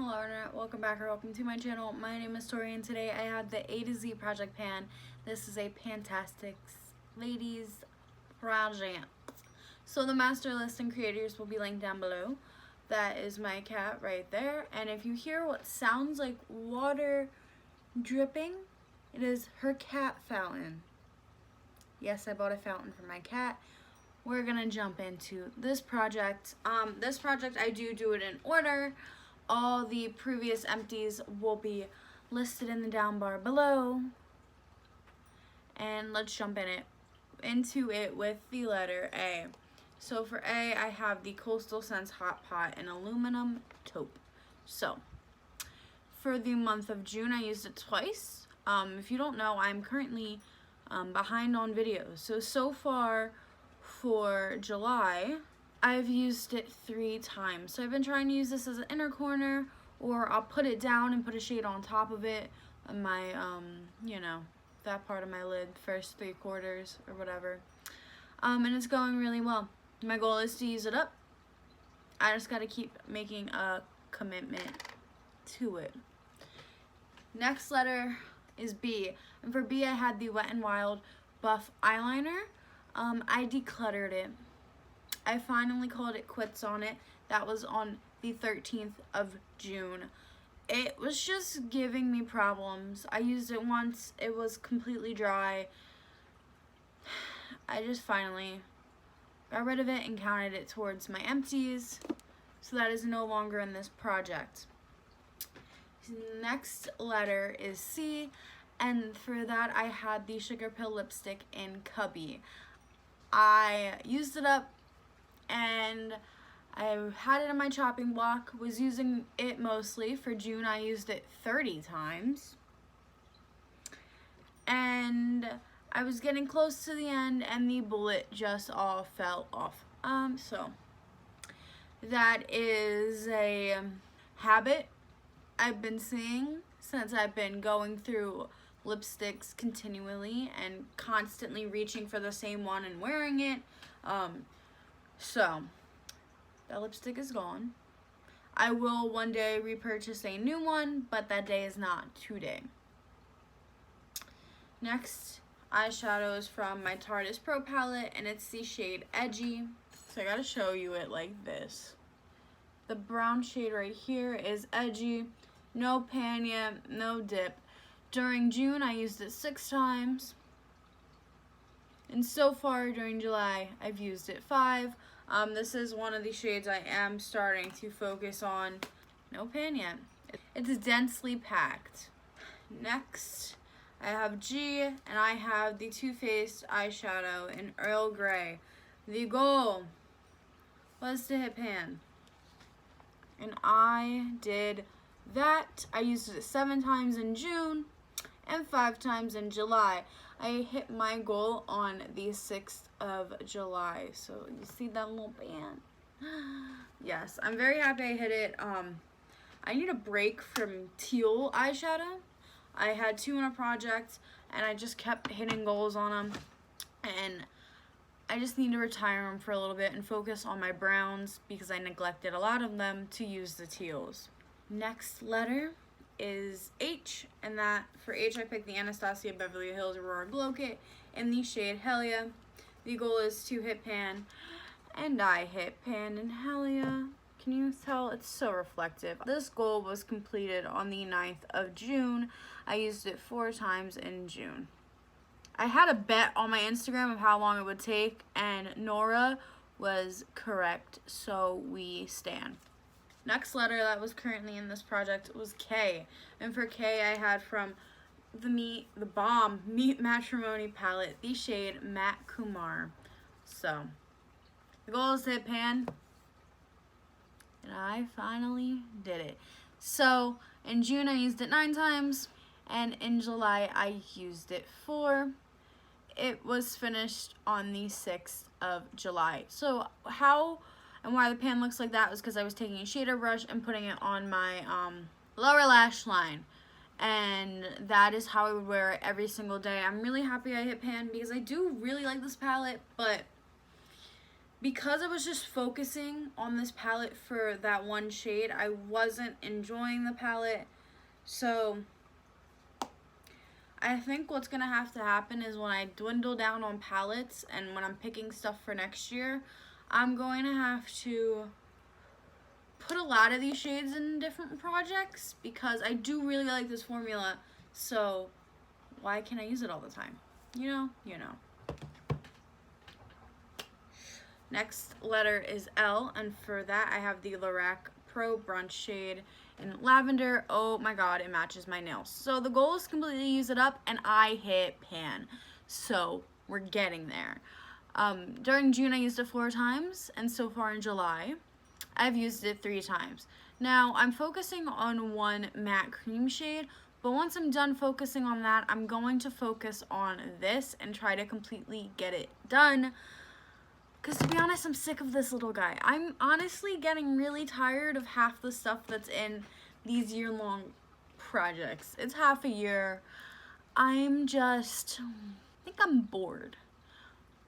Hello Internet, welcome back or welcome to my channel. My name is Tori and today I have the A to Z project pan. This is a Pantastics ladies project. So the master list and creators will be linked down below. That is my cat right there, and if you hear what sounds like water dripping, it is her cat fountain. Yes, I bought a fountain for my cat. We're gonna jump into this project. This project I do it in order. All the previous empties will be listed in the down bar below. And let's jump into it with the letter A. So for A, I have the Coastal Scents Hot Pot in aluminum taupe. So for the month of June, I used it twice. If you don't know, I'm currently behind on videos. So far for July, I've used it 3 times. So I've been trying to use this as an inner corner, or I'll put it down and put a shade on top of it on my, you know, that part of my lid, first 3/4 or whatever. And it's going really well. My goal is to use it up. I just gotta keep making a commitment to it. Next letter is B. And for B, I had the Wet n Wild Buff eyeliner. I decluttered it. I finally called it quits on it. That was on the 13th of June. It was just giving me problems. I used it once. It was completely dry. I just finally got rid of it and counted it towards my empties. So that is no longer in this project. Next letter is C. And for that, I had the Sugarpill lipstick in Cubby. I used it up and I had it in my chopping block, was using it mostly. For June, I used it 30 times. And I was getting close to the end and the bullet just all fell off. So that is a habit I've been seeing since I've been going through lipsticks continually and constantly reaching for the same one and wearing it. So that lipstick is gone. I will one day repurchase a new one, but that day is not today. Next eyeshadow is from my Tarte Pro palette, and it's the shade Edgy. So I gotta show you it like this. The brown shade right here is Edgy. No pan yet, no dip. During June, I used it 6 times. And so far during July, I've used it 5. This is one of the shades I am starting to focus on. No pan yet. It's densely packed. Next, I have G, and I have the Too Faced eyeshadow in Earl Grey. The goal was to hit pan. And I did that. I used it 7 times in June and 5 times in July. I hit my goal on the 6th of July. So you see that little band? Yes, I'm very happy I hit it. I need a break from teal eyeshadow. I had 2 in a project and I just kept hitting goals on them. And I just need to retire them for a little bit and focus on my browns because I neglected a lot of them to use the teals. Next letter is H, and that for H I picked the Anastasia Beverly Hills Aurora Glow Kit in the shade Helia. The goal is to hit pan, and I hit pan in Helia. Can you tell? It's so reflective. This goal was completed on the 9th of June. I used it 4 times in June. I had a bet on my Instagram of how long it would take, and Nora was correct, so we stand. Next letter that was currently in this project was K. And for K, I had from the Balm Meat Matrimony palette, the shade Matte Kumar. So, the goal is to hit pan. And I finally did it. So, in June, I used it 9 times. And in July, I used it 4. It was finished on the 6th of July. So, how and why the pan looks like that was because I was taking a shader brush and putting it on my lower lash line. And that is how I would wear it every single day. I'm really happy I hit pan because I do really like this palette, but because I was just focusing on this palette for that one shade, I wasn't enjoying the palette. So I think what's gonna have to happen is when I dwindle down on palettes and when I'm picking stuff for next year, I'm going to have to put a lot of these shades in different projects because I do really like this formula. So why can't I use it all the time? You know. Next letter is L, and for that I have the Lorac Pro Brunch shade in lavender. Oh my god, it matches my nails. So the goal is to completely use it up, and I hit pan. So we're getting there. During June I used it 4 times, and so far in July I've used it 3 times. Now I'm focusing on one matte cream shade, but once I'm done focusing on that, I'm going to focus on this and try to completely get it done. Because to be honest, I'm sick of this little guy. I'm honestly getting really tired of half the stuff that's in these year-long projects. It's half a year. I think I'm bored.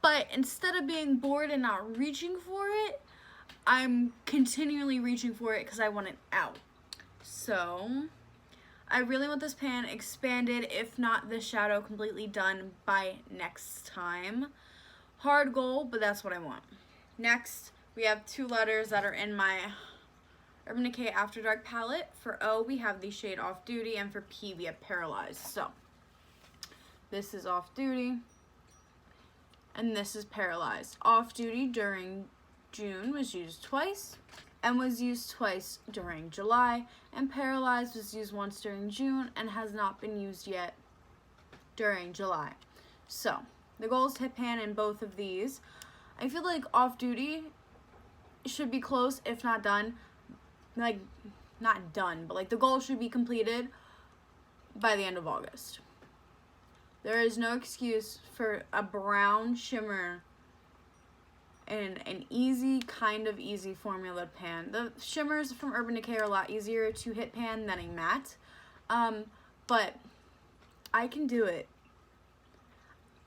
But instead of being bored and not reaching for it, I'm continually reaching for it because I want it out. So I really want this pan expanded, if not the shadow completely done by next time. Hard goal, but that's what I want. Next, we have 2 letters that are in my Urban Decay After Dark palette. For O, we have the shade Off Duty, and for P, we have Paralyzed. So, this is Off Duty, and this is Paralyzed. Off Duty during June was used twice, and was used twice during July, and Paralyzed was used once during June, and has not been used yet during July. So, the goal is to hit pan in both of these. I feel like Off Duty should be close, if not done. Like, not done, but like the goal should be completed by the end of August. There is no excuse for a brown shimmer and an easy, kind of easy formula pan. The shimmers from Urban Decay are a lot easier to hit pan than a matte. But I can do it.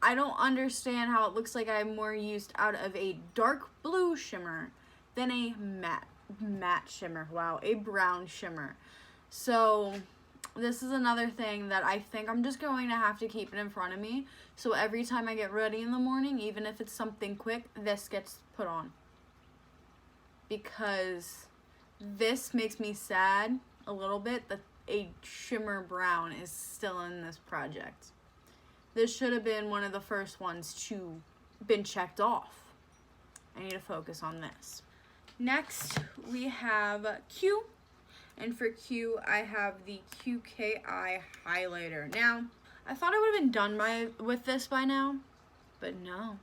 I don't understand how it looks like I'm more used out of a dark blue shimmer than a matte shimmer. Wow, a brown shimmer. So this is another thing that I think I'm just going to have to keep it in front of me. So every time I get ready in the morning, even if it's something quick, this gets put on. Because this makes me sad a little bit that a shimmer brown is still in this project. This should have been one of the first ones to been checked off. I need to focus on this. Next, we have Q. And for Q, I have the QKI highlighter. Now, I thought I would have been done with this by now, but no,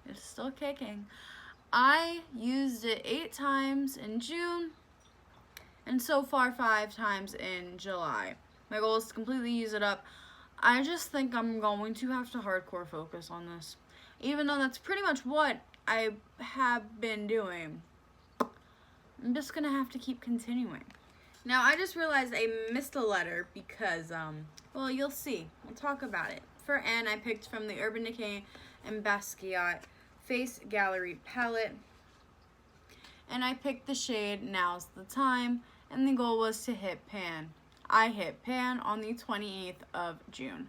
it's still kicking. I used it 8 times in June, and so far 5 times in July. My goal is to completely use it up. I just think I'm going to have to hardcore focus on this. Even though that's pretty much what I have been doing. I'm just going to have to keep continuing. Now, I just realized I missed a letter because, well, you'll see. We'll talk about it. For N, I picked from the Urban Decay and Basquiat Gallery Palette. And I picked the shade Now's the Time. And the goal was to hit pan. I hit pan on the 28th of June.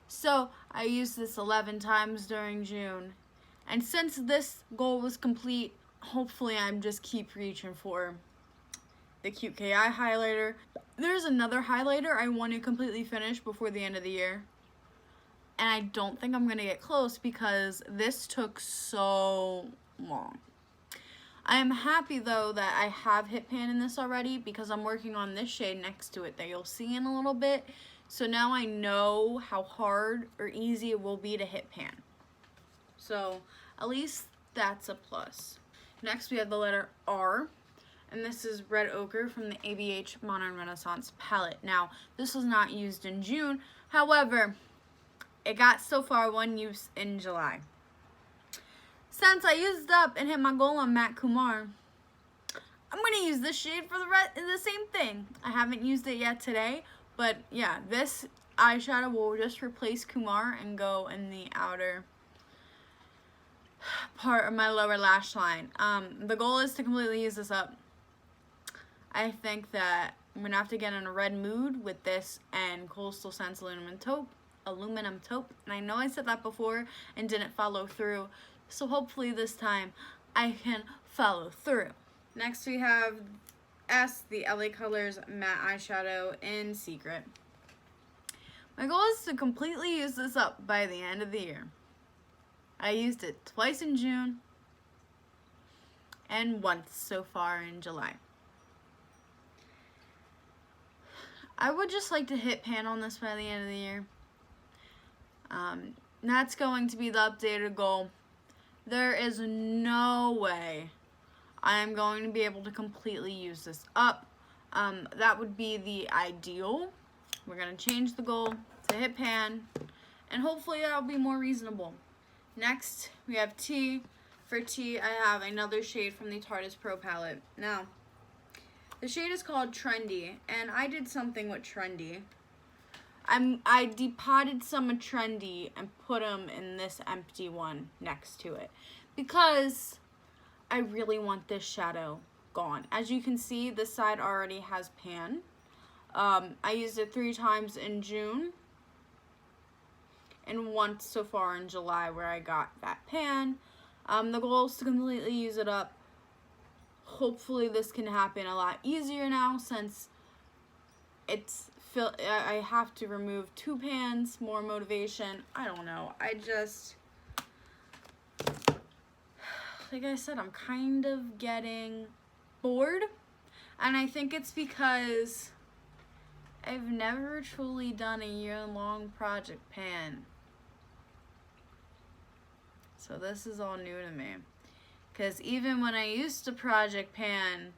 So I used this 11 times during June. And since this goal was complete, hopefully I'm just keep reaching for the QKI highlighter. There's another highlighter I want to completely finish before the end of the year. And I don't think I'm going to get close because this took so long. I am happy though that I have hit pan in this already because I'm working on this shade next to it that you'll see in a little bit. So now I know how hard or easy it will be to hit pan. So at least that's a plus. Next we have the letter R, and this is Red Ochre from the ABH Modern Renaissance palette. Now this was not used in June, however, it got so far 1 use in July. Since I used up and hit my goal on matte Kumar, I'm going to use this shade for the same thing. I haven't used it yet today, but yeah, this eyeshadow will just replace Kumar and go in the outer part of my lower lash line. The goal is to completely use this up. I think that I'm gonna have to get in a red mood with this and Coastal Scents aluminum taupe, and I know I said that before and didn't follow through, so hopefully this time I can follow through. Next we have the LA Colors matte eyeshadow in Secret. My goal is to completely use this up by the end of the year. I used it twice in June and once so far in July. I would just like to hit pan on this by the end of the year. That's going to be the updated goal. There is no way I am going to be able to completely use this up. That would be the ideal. We're going to change the goal to hit pan, and hopefully that'll be more reasonable. Next, we have T. For T, I have another shade from the Tarte Pro Palette. Now, the shade is called Trendy, and I did something with Trendy. I depotted some of Trendy and put them in this empty one next to it because I really want this shadow gone. As you can see, this side already has pan. I used it 3 times in June and once so far in July where I got that pan. The goal is to completely use it up. Hopefully this can happen a lot easier now since I have to remove 2 pans, more motivation. I don't know. Like I said, I'm kind of getting bored, and I think it's because I've never truly done a year-long project pan. So this is all new to me. Because even when I used to project pan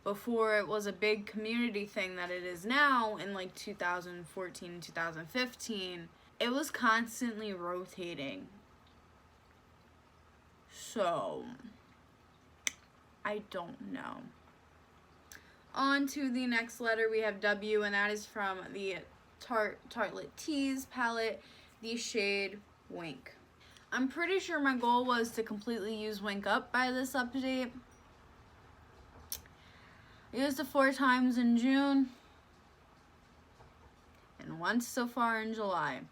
before it was a big community thing that it is now in like 2014 and 2015, it was constantly rotating. So, I don't know. On to the next letter, we have W, and that is from the Tartelette Tease palette, the shade Wink. I'm pretty sure my goal was to completely use Wink up by this update. I used it 4 times in June and once so far in July.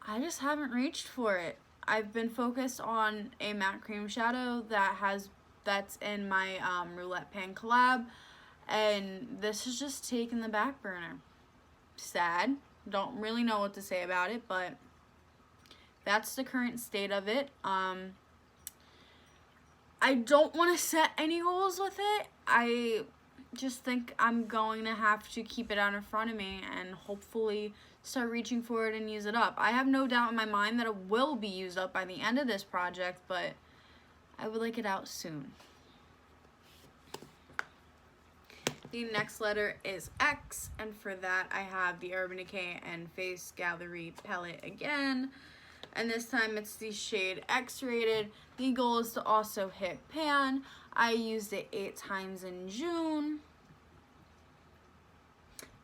I just haven't reached for it. I've been focused on a matte cream shadow that's in my Roulette Pan collab, and this has just taken the back burner. Sad. Don't really know what to say about it, but that's the current state of it. I don't want to set any goals with it. I just think I'm going to have to keep it out in front of me and hopefully start reaching for it and use it up. I have no doubt in my mind that it will be used up by the end of this project, but I would like it out soon. The next letter is X, and for that I have the Urban Decay and Face Gallery Palette again. And this time it's the shade X-rated. The goal is to also hit pan. I used it 8 times in June.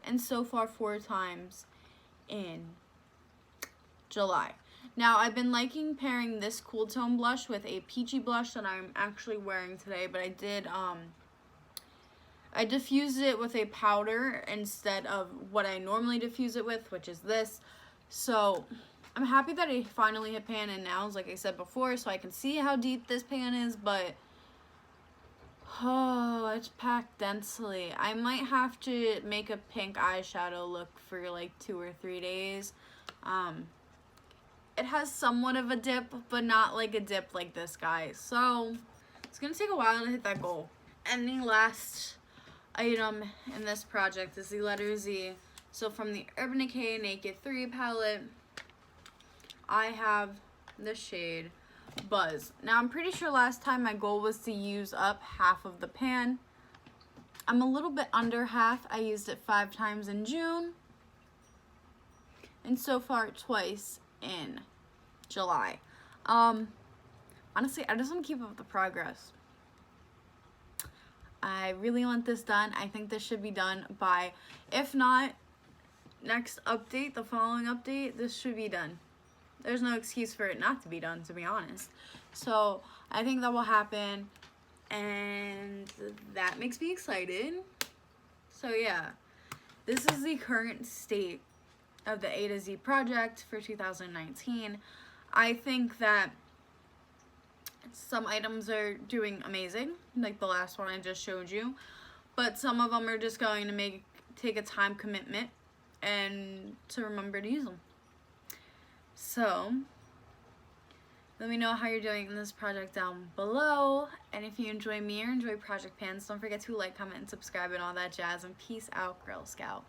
And so far 4 times in July. Now I've been liking pairing this cool tone blush with a peachy blush that I'm actually wearing today, but I diffused it with a powder instead of what I normally diffuse it with, which is this. So I'm happy that I finally hit pan in now, like I said before, so I can see how deep this pan is, but oh, it's packed densely. I might have to make a pink eyeshadow look for like 2 or 3 days. It has somewhat of a dip, but not like a dip like this, guys. So it's gonna take a while to hit that goal. And the last item in this project is the letter Z. So from the Urban Decay Naked 3 palette, I have the shade Buzz. Now I'm pretty sure last time my goal was to use up half of the pan. I'm a little bit under half. I used it 5 times in June and so far twice in July. Honestly, I just want to keep up the progress. I really want this done. I think this should be done by, if not next update, the following update, this should be done. there's no excuse for it not to be done, to be honest. So I think that will happen, and that makes me excited. So yeah, this is the current state of the A to Z project for 2019. I think that some items are doing amazing, like the last one I just showed you, but some of them are just going to take a time commitment and to remember to use them. So let me know how you're doing in this project down below, and if you enjoy me or enjoy project pans, don't forget to like, comment, and subscribe and all that jazz, and peace out, Girl Scout.